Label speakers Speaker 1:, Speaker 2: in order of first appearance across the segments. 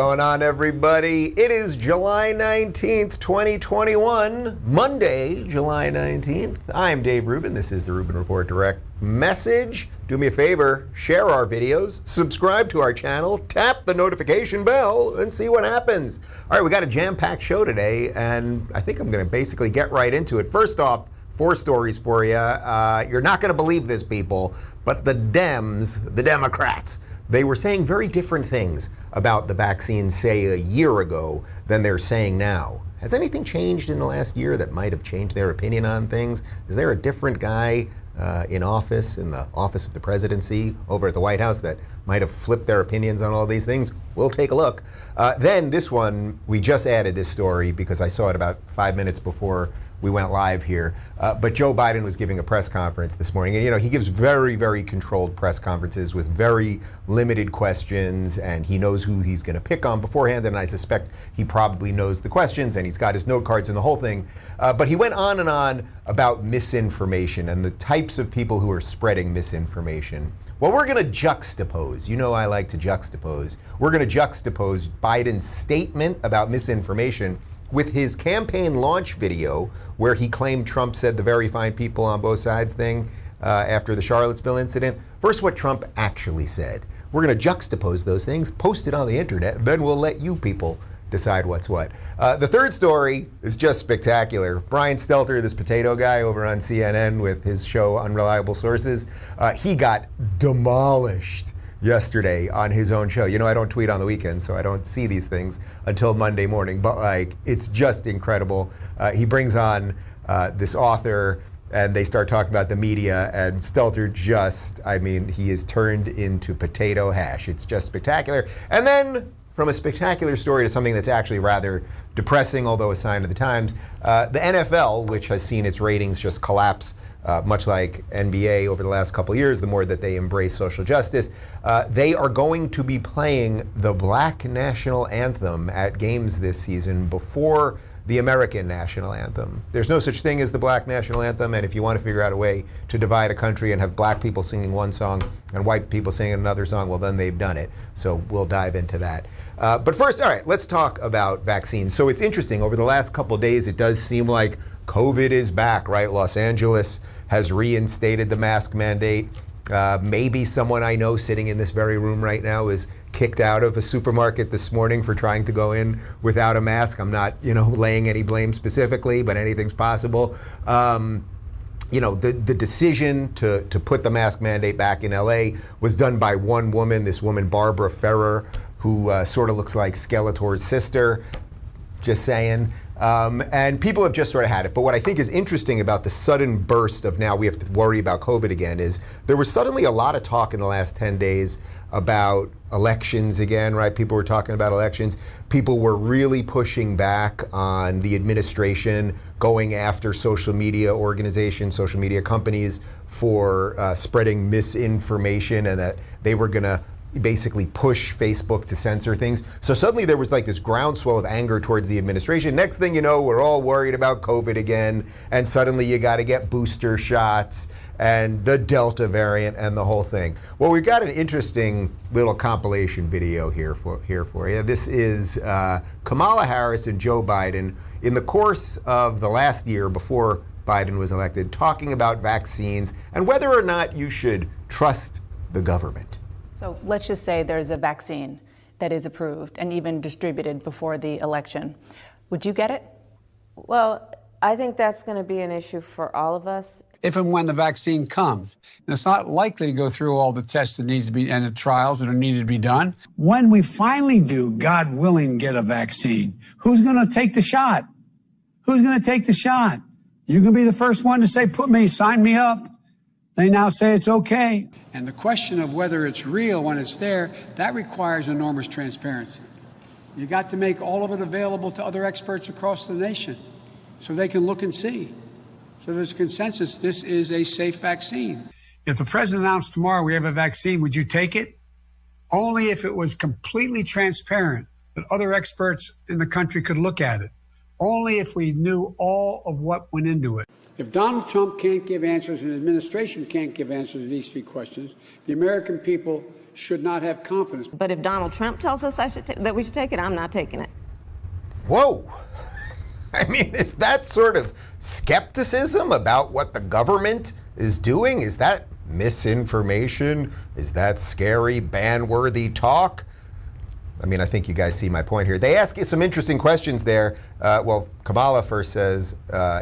Speaker 1: going on, everybody? It is July 19th, 2021, Monday, July 19th. I'm Dave Rubin. This is the Rubin Report Direct Message. Do me a favor, share our videos, subscribe to our channel, tap the notification bell, and see what happens. All right, we got a jam-packed show today, and I think I'm going to basically get right into it. First off, 4 stories for you. You're not going to believe this, people, but the Dems, the Democrats, they were saying very different things about the vaccine, say, a year ago than they're saying now. Has anything changed in the last year that might have changed their opinion on things? Is there a different guy in office, in the office of the presidency, over at the White House that might have flipped their opinions on all these things? We'll take a look. Then this one, we just added this story because I saw it about 5 minutes before we went live here. But Joe Biden was giving a press conference this morning. And, you know, he gives very, very controlled press conferences with very limited questions. And he knows who he's going to pick on beforehand. And I suspect he probably knows the questions. And he's got his note cards and the whole thing. But he went on and on about misinformation and the types of people who are spreading misinformation. Well, we're going to juxtapose. You know I like to juxtapose. We're going to juxtapose Biden's statement about misinformation with his campaign launch video where he claimed Trump said the very fine people on both sides thing after the Charlottesville incident, versus what Trump actually said. We're going to juxtapose those things, post it on the internet, and then we'll let you people decide what's what. The third story is just spectacular. Brian Stelter, this potato guy over on CNN with his show Unreliable Sources, he got demolished yesterday on his own show. You know, I don't tweet on the weekend, so I don't see these things until Monday morning, but like, it's just incredible. He brings on this author and they start talking about the media, and Stelter just, I mean, he is turned into potato hash. It's just spectacular. And then from a spectacular story to something that's actually rather depressing, although a sign of the times, the NFL, which has seen its ratings just collapse much like NBA over the last couple of years, the more that they embrace social justice, they are going to be playing the Black National Anthem at games this season before the American National Anthem. There's no such thing as the Black National Anthem, and if you want to figure out a way to divide a country and have black people singing one song and white people singing another song, well, then they've done it. So we'll dive into that. But first, all right, let's talk about vaccines. So it's interesting. Over the last couple of days, it does seem like COVID is back, right? Los Angeles has reinstated the mask mandate. Maybe someone I know sitting in this very room right now is kicked out of a supermarket this morning for trying to go in without a mask. I'm not, laying any blame specifically, but anything's possible. The decision to put the mask mandate back in LA was done by one woman, this woman, Barbara Ferrer, who sort of looks like Skeletor's sister, just saying. And people have just sort of had it. But what I think is interesting about the sudden burst of now we have to worry about COVID again is there was suddenly a lot of talk in the last 10 days about elections again, right? People were talking about elections. People were really pushing back on the administration going after social media organizations, social media companies for spreading misinformation, and that they were going to basically push Facebook to censor things. So suddenly there was like this groundswell of anger towards the administration. Next thing you know, we're all worried about COVID again, and suddenly you got to get booster shots and the Delta variant and the whole thing. Well, we've got an interesting little compilation video here for you. This is Kamala Harris and Joe Biden in the course of the last year before Biden was elected, talking about vaccines and whether or not you should trust the government.
Speaker 2: So let's just say there's a vaccine that is approved and even distributed before the election. Would you get it?
Speaker 3: Well, I think that's going to be an issue for all of us.
Speaker 4: If and when the vaccine comes. And it's not likely to go through all the tests that needs to be and the trials that are needed to be done.
Speaker 5: When we finally do, God willing, get a vaccine, who's going to take the shot? Who's going to take the shot? You can be the first one to say, sign me up. They now say it's okay.
Speaker 4: And the question of whether it's real when it's there, that requires enormous transparency. You got to make all of it available to other experts across the nation so they can look and see. So there's consensus, this is a safe vaccine.
Speaker 5: If the president announced tomorrow we have a vaccine, would you take it? Only if it was completely transparent that other experts in the country could look at it. only if we knew all of what went into it.
Speaker 4: If Donald Trump can't give answers and the administration can't give answers to these three questions, the American people should not have confidence.
Speaker 3: But if Donald Trump tells us that we should take it, I'm not taking it.
Speaker 1: Whoa. I mean, is that sort of skepticism about what the government is doing? Is that misinformation? Is that scary, ban-worthy talk? I mean, I think you guys see my point here. They ask you some interesting questions there. Well, Kamala first says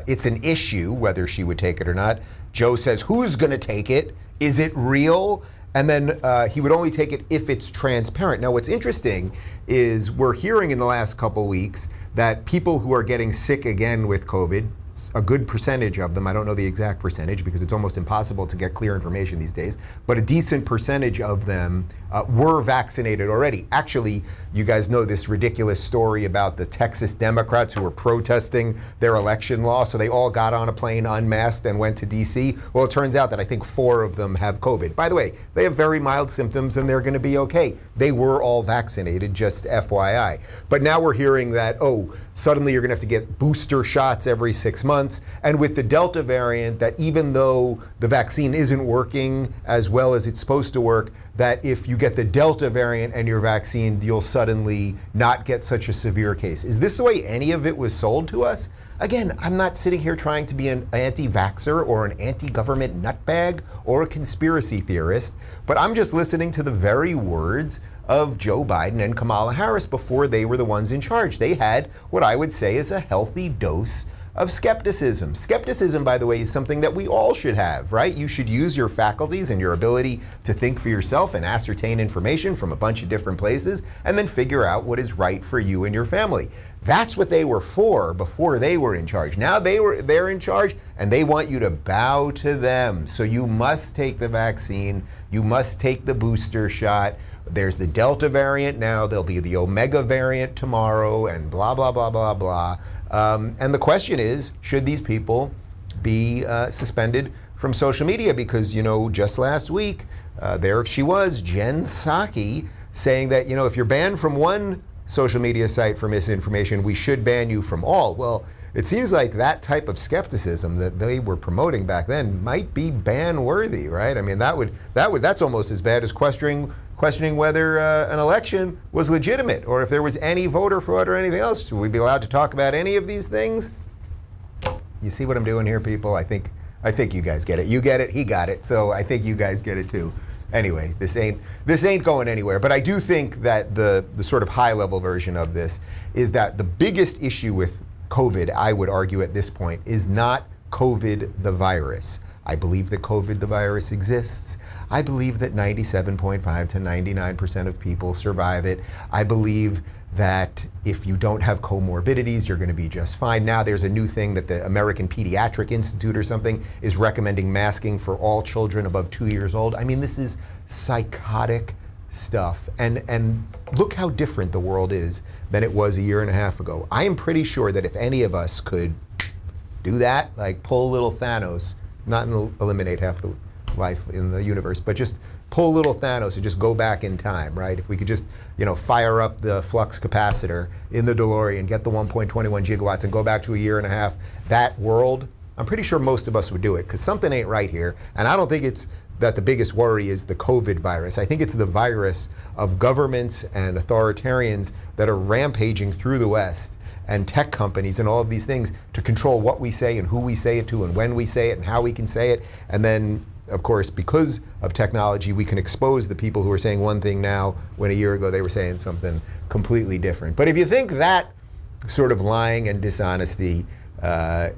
Speaker 1: it's an issue whether she would take it or not. Joe says, who's going to take it? Is it real? And then he would only take it if it's transparent. Now, what's interesting is we're hearing in the last couple weeks that people who are getting sick again with COVID, a good percentage of them, I don't know the exact percentage because it's almost impossible to get clear information these days, but a decent percentage of them were vaccinated already. Actually, you guys know this ridiculous story about the Texas Democrats who were protesting their election law, so they all got on a plane unmasked and went to DC. Well, it turns out that I think 4 of them have COVID. By the way, they have very mild symptoms and they're going to be okay. They were all vaccinated, just FYI. But now we're hearing that, oh, suddenly you're going to have to get booster shots every 6 months. And with the Delta variant, that even though the vaccine isn't working as well as it's supposed to work, that if you get the Delta variant and your vaccine, you'll suddenly not get such a severe case. Is this the way any of it was sold to us? Again, I'm not sitting here trying to be an anti-vaxxer or an anti-government nutbag or a conspiracy theorist, but I'm just listening to the very words of Joe Biden and Kamala Harris before they were the ones in charge. They had what I would say is a healthy dose of skepticism. Skepticism, by the way, is something that we all should have, right? You should use your faculties and your ability to think for yourself and ascertain information from a bunch of different places and then figure out what is right for you and your family. That's what they were for before they were in charge. Now they're in charge and they want you to bow to them. So you must take the vaccine, you must take the booster shot. There's the Delta variant now, there'll be the Omega variant tomorrow, and blah, blah, blah, blah, blah. And the question is, should these people be suspended from social media? Because, you know, just last week, there she was, Jen Psaki, saying that, you know, if you're banned from one social media site for misinformation, we should ban you from all. Well, it seems like that type of skepticism that they were promoting back then might be ban-worthy, right? I mean, that's almost as bad as questioning whether an election was legitimate or if there was any voter fraud or anything else. Should we be allowed to talk about any of these things? You see what I'm doing here, people? I think you guys get it. You get it, he got it. So I think you guys get it too. Anyway, this ain't going anywhere. But I do think that the sort of high-level version of this is that the biggest issue with COVID, I would argue at this point, is not COVID the virus. I believe that COVID the virus exists. I believe that 97.5 to 99% of people survive it. I believe that if you don't have comorbidities, you're going to be just fine. Now there's a new thing that the American Pediatric Institute or something is recommending masking for all children above 2 years old. I mean, this is psychotic stuff. And look how different the world is than it was a year and a half ago. I am pretty sure that if any of us could do that, like pull a little Thanos, not eliminate half the life in the universe, but just pull little Thanos and just go back in time, right? If we could just, you know, fire up the flux capacitor in the DeLorean, get the 1.21 gigawatts and go back to a year and a half, that world, I'm pretty sure most of us would do it because something ain't right here. And I don't think it's that the biggest worry is the COVID virus. I think it's the virus of governments and authoritarians that are rampaging through the West and tech companies and all of these things to control what we say and who we say it to and when we say it and how we can say it. And then, of course, because of technology, we can expose the people who are saying one thing now when a year ago they were saying something completely different. But if you think that sort of lying and dishonesty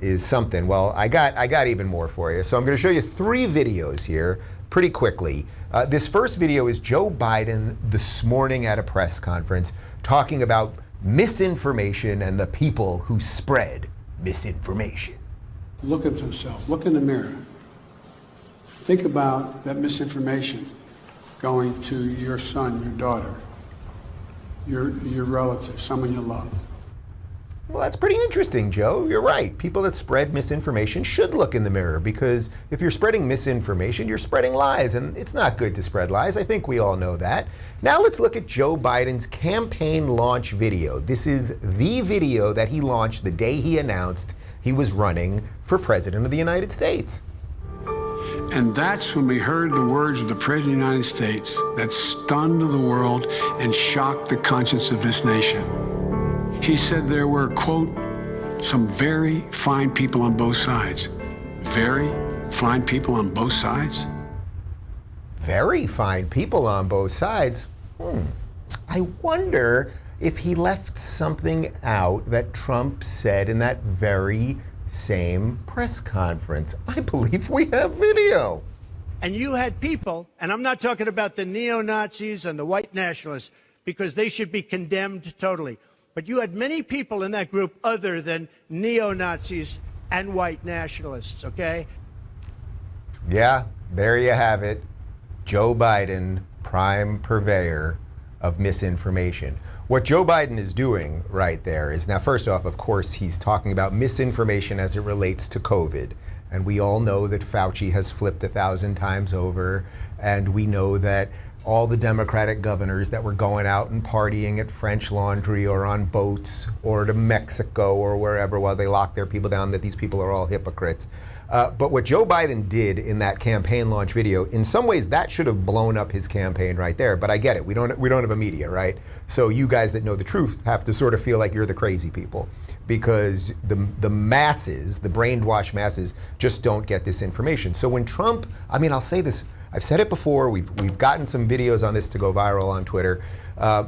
Speaker 1: is something, well, I got even more for you. So I'm going to show you 3 videos here pretty quickly. This first video is Joe Biden this morning at a press conference talking about misinformation and the people who spread misinformation.
Speaker 4: Look at himself. Look in the mirror. Think about that misinformation going to your son, your daughter, your relative, someone you love.
Speaker 1: Well, that's pretty interesting, Joe. You're right. People that spread misinformation should look in the mirror, because if you're spreading misinformation, you're spreading lies, and it's not good to spread lies. I think we all know that. Now let's look at Joe Biden's campaign launch video. This is the video that he launched the day he announced he was running for president of the United States.
Speaker 5: And that's when we heard the words of the President of the United States that stunned the world and shocked the conscience of this nation. He said there were, quote, some very fine people on both sides. Very fine people on both sides?
Speaker 1: Very fine people on both sides. I wonder if he left something out that Trump said in that very same press conference. I believe we have video.
Speaker 6: And you had people, and I'm not talking about the neo-Nazis and the white nationalists, because they should be condemned totally. But you had many people in that group other than neo-Nazis and white nationalists, okay?
Speaker 1: Yeah, there you have it. Joe Biden, prime purveyor of misinformation. What Joe Biden is doing right there is, now first off, of course, he's talking about misinformation as it relates to COVID. And we all know that Fauci has flipped 1,000 times over. And we know that all the Democratic governors that were going out and partying at French Laundry or on boats or to Mexico or wherever while they locked their people down, that these people are all hypocrites. But what Joe Biden did in that campaign launch video, in some ways that should have blown up his campaign right there. But I get it. We don't have a media, right? So you guys that know the truth have to sort of feel like you're the crazy people, because the masses, the brainwashed masses, just don't get this information. So when Trump, I mean, I'll say this, I've said it before, we've gotten some videos on this to go viral on Twitter.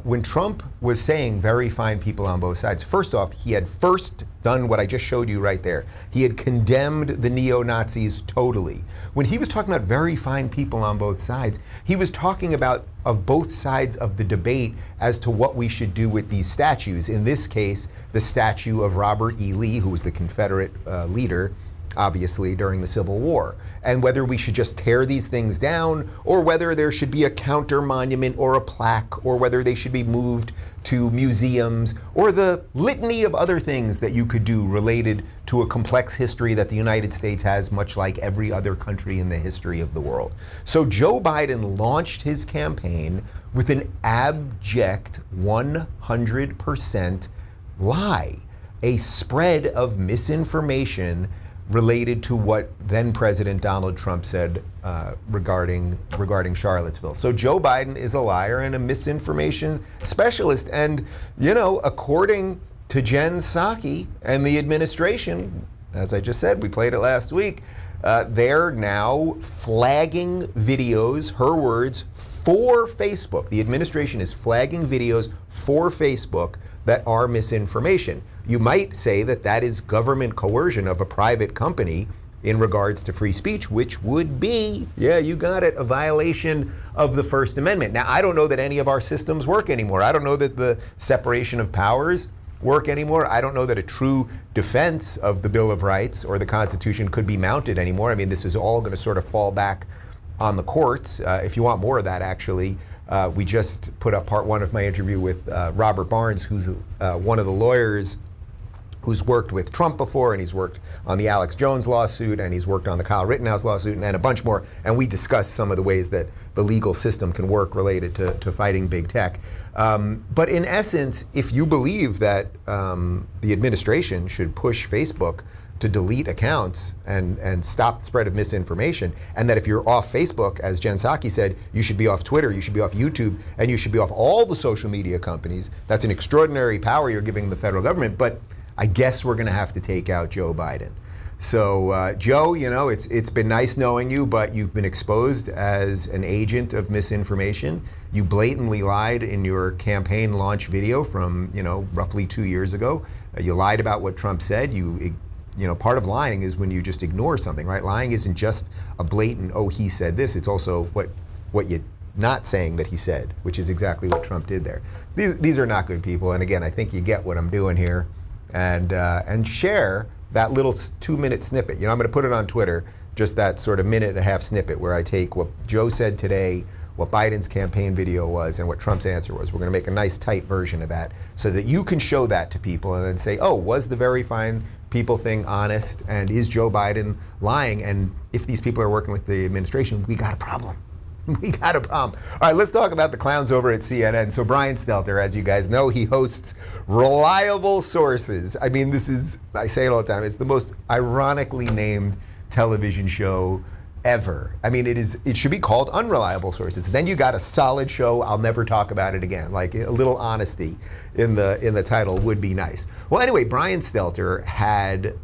Speaker 1: When Trump was saying very fine people on both sides, first off, he had first done what I just showed you right there. He had condemned the neo-Nazis totally. When he was talking about very fine people on both sides, he was talking about of both sides of the debate as to what we should do with these statues. In this case, the statue of Robert E. Lee, who was the Confederate leader, obviously, during the Civil War, and whether we should just tear these things down, or whether there should be a counter monument or a plaque, or whether they should be moved to museums, or the litany of other things that you could do related to a complex history that the United States has, much like every other country in the history of the world. So Joe Biden launched his campaign with an abject 100% lie, a spread of misinformation related to what then President Donald Trump said regarding Charlottesville. So Joe Biden is a liar and a misinformation specialist. And, you know, according to Jen Psaki and the administration, as I just said, we played it last week, they're now flagging videos, her words, for Facebook. The administration is flagging videos for Facebook that are misinformation. You might say that that is government coercion of a private company in regards to free speech, which would be, yeah, you got it, a violation of the First Amendment. Now, I don't know that any of our systems work anymore. I don't know that the separation of powers work anymore. I don't know that a true defense of the Bill of Rights or the Constitution could be mounted anymore. I mean, this is all going to sort of fall back on the courts. If you want more of that, actually, we just put up part one of my interview with Robert Barnes, who's one of the lawyers who's worked with Trump before, and he's worked on the Alex Jones lawsuit, and he's worked on the Kyle Rittenhouse lawsuit, and a bunch more. And we discussed some of the ways that the legal system can work related to fighting big tech. But in essence, if you believe that the administration should push Facebook to delete accounts and stop the spread of misinformation, and that if you're off Facebook, as Jen Psaki said, you should be off Twitter, you should be off YouTube, and you should be off all the social media companies, that's an extraordinary power you're giving the federal government. But I guess we're going to have to take out Joe Biden. So, Joe, you know, it's been nice knowing you, but you've been exposed as an agent of misinformation. You blatantly lied in your campaign launch video from, you know, roughly 2 years ago. You lied about what Trump said. You know, part of lying is when you just ignore something, right? Lying isn't just a blatant, oh, he said this. It's also what you're not saying that he said, which is exactly what Trump did there. These are not good people. And again, I think you get what I'm doing here. And share that little 2-minute snippet. You know, I'm going to put it on Twitter, just that sort of minute and a half snippet where I take what Joe said today, what Biden's campaign video was and what Trump's answer was. We're going to make a nice tight version of that so that you can show that to people and then say, oh, was the very fine people thing honest? And is Joe Biden lying? And if these people are working with the administration, we got a problem. We got a problem. All right, let's talk about the clowns over at CNN. So Brian Stelter, as you guys know, he hosts Reliable Sources. I mean, this is, I say it all the time, it's the most ironically named television show ever. I mean, it should be called Unreliable Sources. Then you got a solid show. I'll never talk about it again. Like a little honesty in the title would be nice. Well, anyway, Brian Stelter had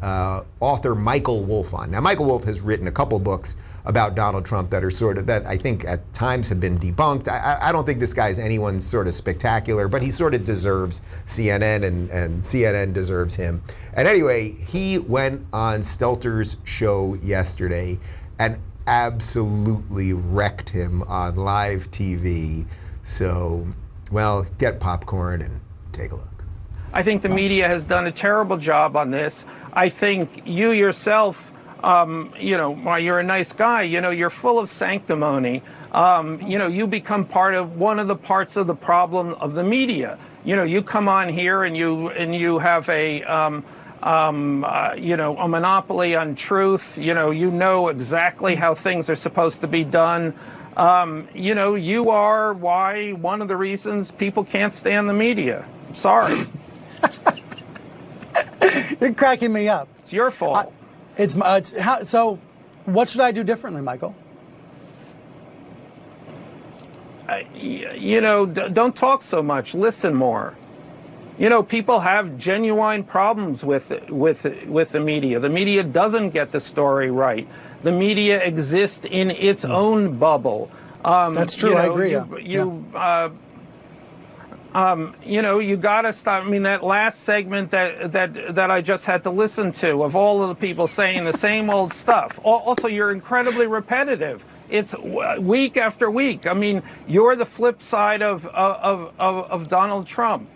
Speaker 1: author Michael Wolff on. Now, Michael Wolff has written a couple books about Donald Trump that are that I think at times have been debunked. I don't think this guy's anyone sort of spectacular, but he sort of deserves CNN and CNN deserves him. And anyway, he went on Stelter's show yesterday and absolutely wrecked him on live TV. So, well, get popcorn and take a look.
Speaker 7: I think the media has done a terrible job on this. I think you yourself, while you're a nice guy, you're full of sanctimony. You become part of one of the parts of the problem of the media. You come on here and you have a monopoly on truth. You know exactly how things are supposed to be done. You are one of the reasons people can't stand the media. Sorry.
Speaker 8: You're cracking me up.
Speaker 7: It's your fault.
Speaker 8: So what should I do differently, Michael?
Speaker 7: Don't talk so much. Listen more. People have genuine problems with the media. The media doesn't get the story right. The media exists in its own bubble.
Speaker 8: That's true. I agree.
Speaker 7: You got to stop. I mean, that last segment that I just had to listen to of all of the people saying the same old stuff. Also, you're incredibly repetitive. It's week after week. I mean, you're the flip side of Donald Trump.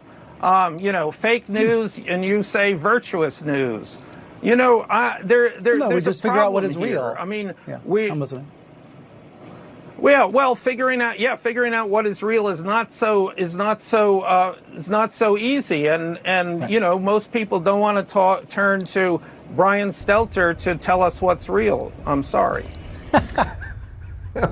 Speaker 7: Fake news, and you say virtuous news.
Speaker 8: We just figure out what is real.
Speaker 7: I mean,
Speaker 8: I'm listening.
Speaker 7: Well, figuring out what is real is not so easy, and right. Most people don't want to turn to Brian Stelter to tell us what's real. I'm sorry.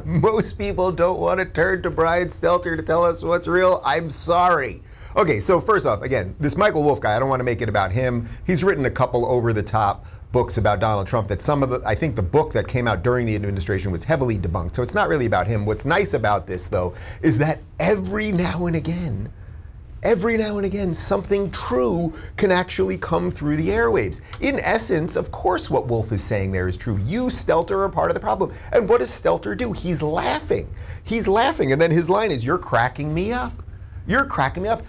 Speaker 1: Most people don't want to turn to Brian Stelter to tell us what's real. I'm sorry. Okay, so first off, again, this Michael Wolff guy, I don't want to make it about him. He's written a couple over-the-top books about Donald Trump that I think the book that came out during the administration was heavily debunked. So it's not really about him. What's nice about this, though, is that every now and again, something true can actually come through the airwaves. In essence, of course, what Wolff is saying there is true. You, Stelter, are part of the problem. And what does Stelter do? He's laughing. And then his line is, "You're cracking me up. You're cracking me up."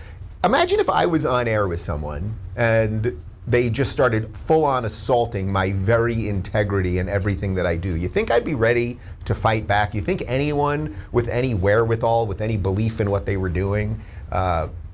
Speaker 1: Imagine if I was on air with someone and they just started full-on assaulting my very integrity and everything that I do. You think I'd be ready to fight back? You think anyone with any wherewithal, with any belief in what they were doing,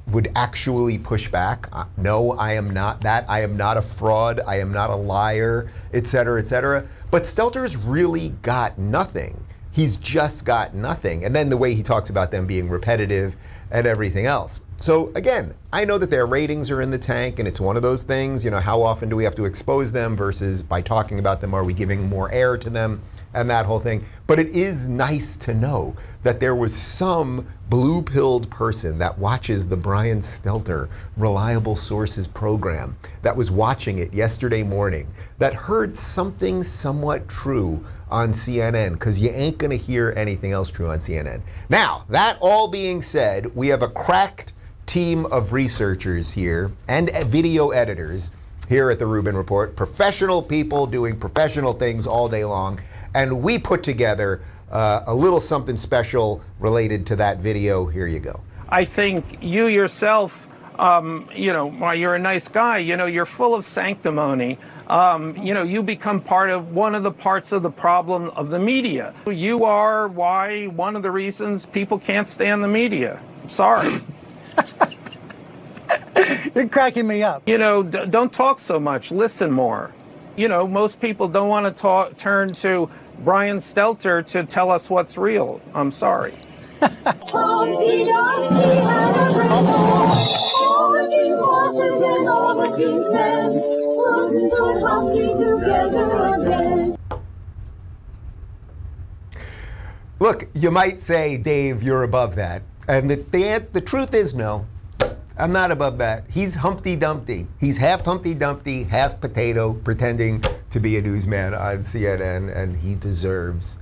Speaker 1: would actually push back? No, I am not that. I am not a fraud. I am not a liar, et cetera, et cetera. But Stelter's really got nothing. He's just got nothing. And then the way he talks about them being repetitive and everything else. So again, I know that their ratings are in the tank, and it's one of those things, how often do we have to expose them versus by talking about them, are we giving more air to them and that whole thing. But it is nice to know that there was some blue-pilled person that watches the Brian Stelter Reliable Sources program that was watching it yesterday morning that heard something somewhat true on CNN, because you ain't going to hear anything else true on CNN. Now, that all being said, we have a cracked team of researchers here and video editors here at the Rubin Report, professional people doing professional things all day long, and we put together a little something special related to that video. Here you go.
Speaker 7: I think you yourself, while you're a nice guy, you're full of sanctimony. You become part of one of the parts of the problem of the media. You are one of the reasons people can't stand the media. I'm sorry.
Speaker 8: You're cracking me up.
Speaker 7: Don't talk so much. Listen more. Most people don't want to turn to Brian Stelter to tell us what's real. I'm sorry.
Speaker 1: Look, you might say, Dave, you're above that. And the truth is no. I'm not above that. He's Humpty Dumpty. He's half Humpty Dumpty, half potato, pretending to be a newsman on CNN, and he deserves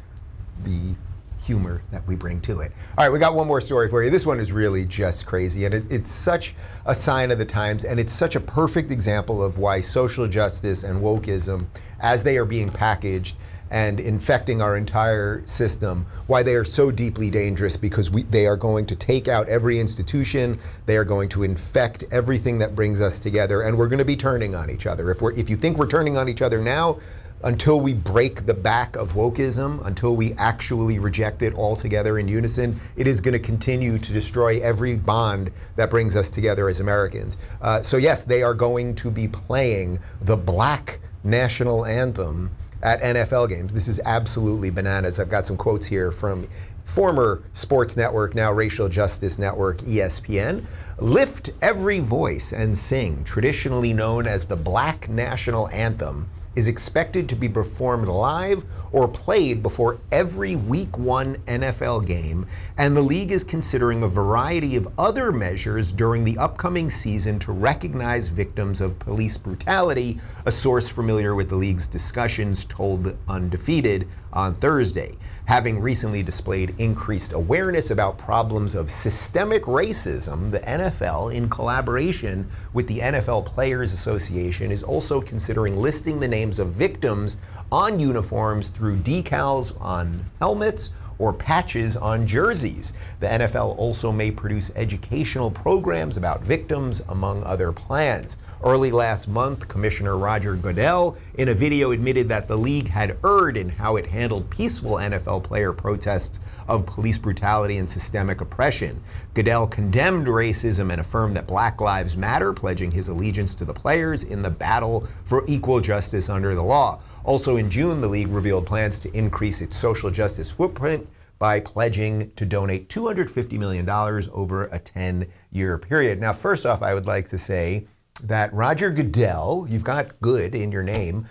Speaker 1: the humor that we bring to it. All right, we got one more story for you. This one is really just crazy, and it's such a sign of the times, and it's such a perfect example of why social justice and wokeism, as they are being packaged and infecting our entire system, why they are so deeply dangerous, because they are going to take out every institution, they are going to infect everything that brings us together, and we're going to be turning on each other. If you think we're turning on each other now, until we break the back of wokeism, until we actually reject it altogether in unison, it is going to continue to destroy every bond that brings us together as Americans. So yes, they are going to be playing the Black National Anthem at NFL games. This is absolutely bananas. I've got some quotes here from former sports network, now racial justice network, ESPN. Lift every voice and sing, traditionally known as the Black National Anthem, is expected to be performed live or played before every Week 1 NFL game, and the league is considering a variety of other measures during the upcoming season to recognize victims of police brutality, a source familiar with the league's discussions told Undefeated on Thursday. Having recently displayed increased awareness about problems of systemic racism, the NFL, in collaboration with the NFL Players Association, is also considering listing the names of victims on uniforms through decals on helmets or patches on jerseys. The NFL also may produce educational programs about victims, among other plans. Early last month, Commissioner Roger Goodell, in a video, admitted that the league had erred in how it handled peaceful NFL player protests of police brutality and systemic oppression. Goodell condemned racism and affirmed that Black Lives Matter, pledging his allegiance to the players in the battle for equal justice under the law. Also in June, the league revealed plans to increase its social justice footprint by pledging to donate $250 million over a 10-year period. Now, first off, I would like to say that Roger Goodell, you've got good in your name,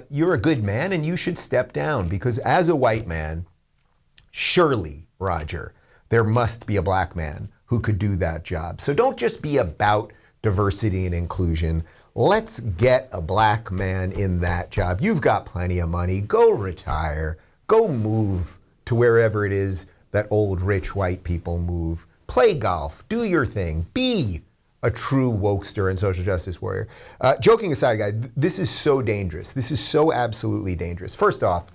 Speaker 1: you're a good man and you should step down, because as a white man, surely, Roger, there must be a black man who could do that job. So don't just be about diversity and inclusion. Let's get a black man in that job. You've got plenty of money. Go retire. Go move to wherever it is that old rich white people move. Play golf. Do your thing. Be a true wokester and social justice warrior. Joking aside, guys, this is so dangerous. This is so absolutely dangerous. First off,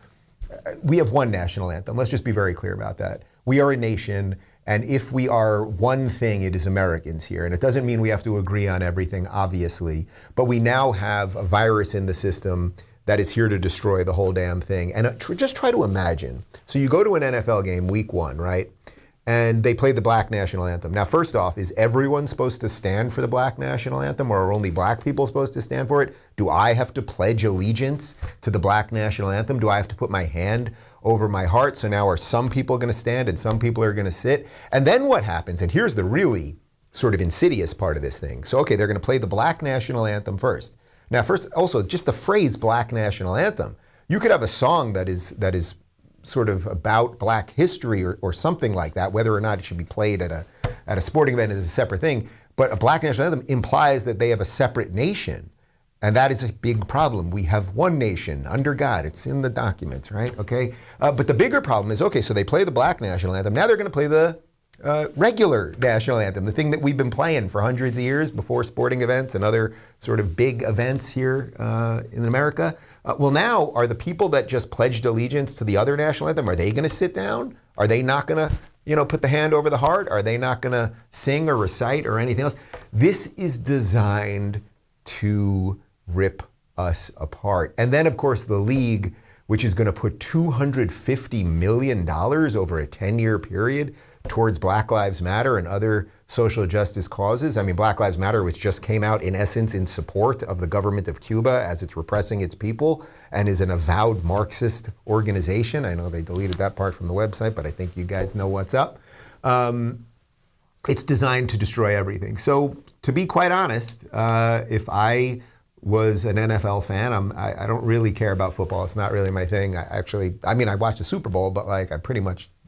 Speaker 1: we have one national anthem. Let's just be very clear about that. We are a nation, and if we are one thing, it is Americans here. And it doesn't mean we have to agree on everything, obviously, but we now have a virus in the system that is here to destroy the whole damn thing. And just try to imagine. So you go to an NFL game, Week 1, right? And they play the Black National Anthem. Now, first off, is everyone supposed to stand for the Black National Anthem, or are only black people supposed to stand for it? Do I have to pledge allegiance to the Black National Anthem? Do I have to put my hand over my heart? So now are some people going to stand and some people are going to sit? And then what happens? And here's the really sort of insidious part of this thing. So, okay, they're going to play the Black National Anthem first. Now, first, also, just the phrase Black National Anthem. You could have a song that is sort of about black history or something like that, whether or not it should be played at a sporting event is a separate thing. But a Black National Anthem implies that they have a separate nation. And that is a big problem. We have one nation under God. It's in the documents, right? Okay. But the bigger problem is, okay, so they play the Black National Anthem. Now they're going to play the regular national anthem, the thing that we've been playing for hundreds of years before sporting events and other sort of big events here in America. Well, now, are the people that just pledged allegiance to the other national anthem, are they going to sit down? Are they not going to, put the hand over the heart? Are they not going to sing or recite or anything else? This is designed to rip us apart. And then, of course, the league, which is going to put $250 million over a 10-year period towards Black Lives Matter and other social justice causes. I mean, Black Lives Matter, which just came out in essence in support of the government of Cuba as it's repressing its people and is an avowed Marxist organization. I know they deleted that part from the website, but I think you guys know what's up. It's designed to destroy everything. So to be quite honest, if I was an NFL fan, I don't really care about football. It's not really my thing. I watch the Super Bowl, but like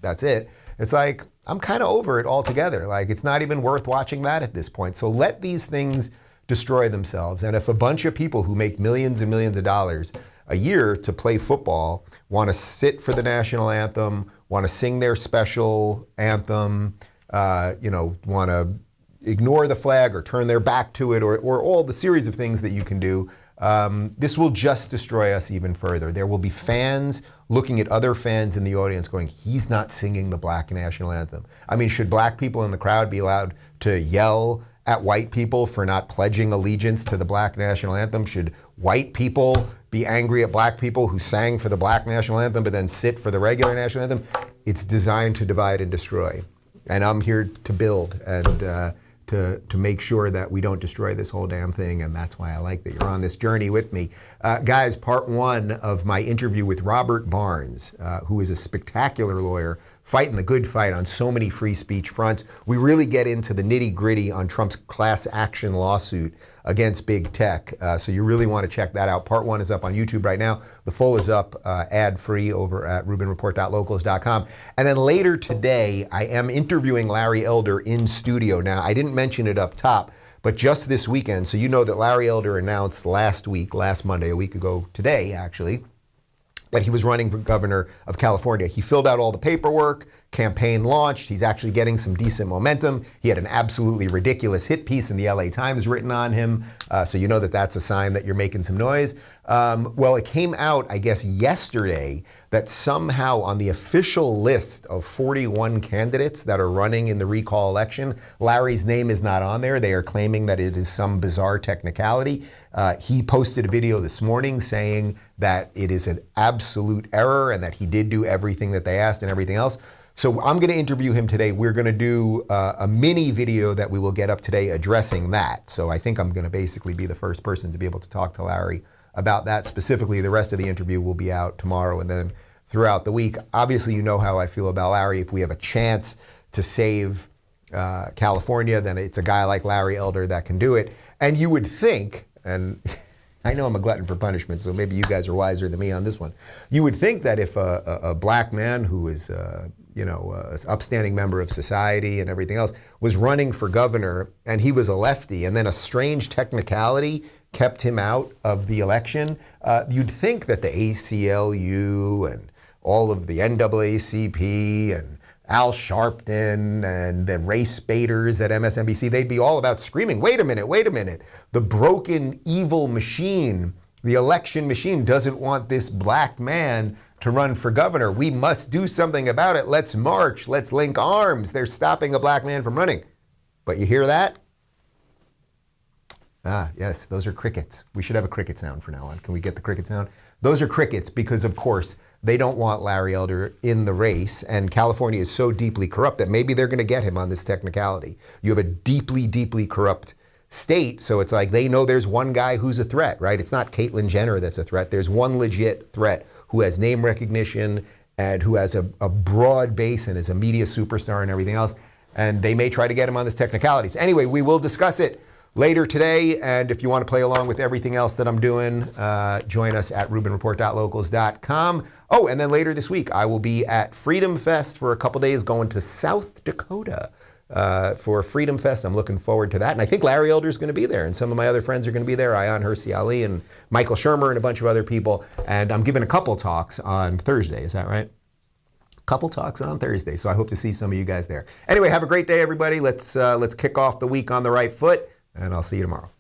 Speaker 1: that's it. It's like, I'm kind of over it altogether. Like, it's not even worth watching that at this point. So let these things destroy themselves. And if a bunch of people who make millions and millions of dollars a year to play football want to sit for the national anthem, want to sing their special anthem, want to ignore the flag or turn their back to it, or all the series of things that you can do, this will just destroy us even further. There will be fans looking at other fans in the audience going, he's not singing the black national anthem. I mean, should black people in the crowd be allowed to yell at white people for not pledging allegiance to the black national anthem? Should white people be angry at black people who sang for the black national anthem but then sit for the regular national anthem? It's designed to divide and destroy. And I'm here to build and to make sure that we don't destroy this whole damn thing, and that's why I like that you're on this journey with me. Guys, part one of my interview with Robert Barnes, who is a spectacular lawyer, fighting the good fight on so many free speech fronts. We really get into the nitty-gritty on Trump's class action lawsuit against big tech, so you really want to check that out. Part one is up on YouTube right now. The full is up ad-free over at rubinreport.locals.com. And then later today, I am interviewing Larry Elder in studio. Now, I didn't mention it up top, but just this weekend, so you know that Larry Elder announced last Monday, a week ago today, actually, that he was running for governor of California. He filled out all the paperwork, campaign launched, he's actually getting some decent momentum. He had an absolutely ridiculous hit piece in the LA Times written on him, so you know that that's a sign that you're making some noise. Well, it came out, I guess, yesterday that somehow on the official list of 41 candidates that are running in the recall election, Larry's name is not on there. They are claiming that it is some bizarre technicality. He posted a video this morning saying that it is an absolute error and that he did do everything that they asked and everything else. So I'm going to interview him today. We're going to do a mini video that we will get up today addressing that. So I think I'm going to basically be the first person to be able to talk to Larry about that specifically. The rest of the interview will be out tomorrow and then throughout the week. Obviously, you know how I feel about Larry. If we have a chance to save California, then it's a guy like Larry Elder that can do it. And you would think, and I know I'm a glutton for punishment, so maybe you guys are wiser than me on this one. You would think that if a black man who is an upstanding member of society and everything else was running for governor and he was a lefty and then a strange technicality kept him out of the election, you'd think that the ACLU and all of the NAACP and Al Sharpton and the race baiters at MSNBC, they'd be all about screaming, wait a minute. The broken, evil machine, the election machine doesn't want this black man to run for governor. We must do something about it. Let's march. Let's link arms. They're stopping a black man from running. But you hear that? Ah, yes, those are crickets. We should have a cricket sound from now on. Can we get the cricket sound? Those are crickets because, of course, they don't want Larry Elder in the race, and California is so deeply corrupt that maybe they're going to get him on this technicality. You have a deeply, deeply corrupt state, so it's like they know there's one guy who's a threat, right? It's not Caitlyn Jenner that's a threat. There's one legit threat who has name recognition and who has a broad base and is a media superstar and everything else, and they may try to get him on this technicalities. Anyway, we will discuss it later today, and if you want to play along with everything else that I'm doing, join us at rubinreport.locals.com. Oh, and then later this week, I will be at Freedom Fest for a couple days going to South Dakota for Freedom Fest. I'm looking forward to that, and I think Larry Elder is going to be there, and some of my other friends are going to be there, Ayan Hersey Ali and Michael Shermer and a bunch of other people, and I'm giving a couple talks on Thursday. Is that right? Couple talks on Thursday, so I hope to see some of you guys there. Anyway, have a great day, everybody. Let's kick off the week on the right foot, and I'll see you tomorrow.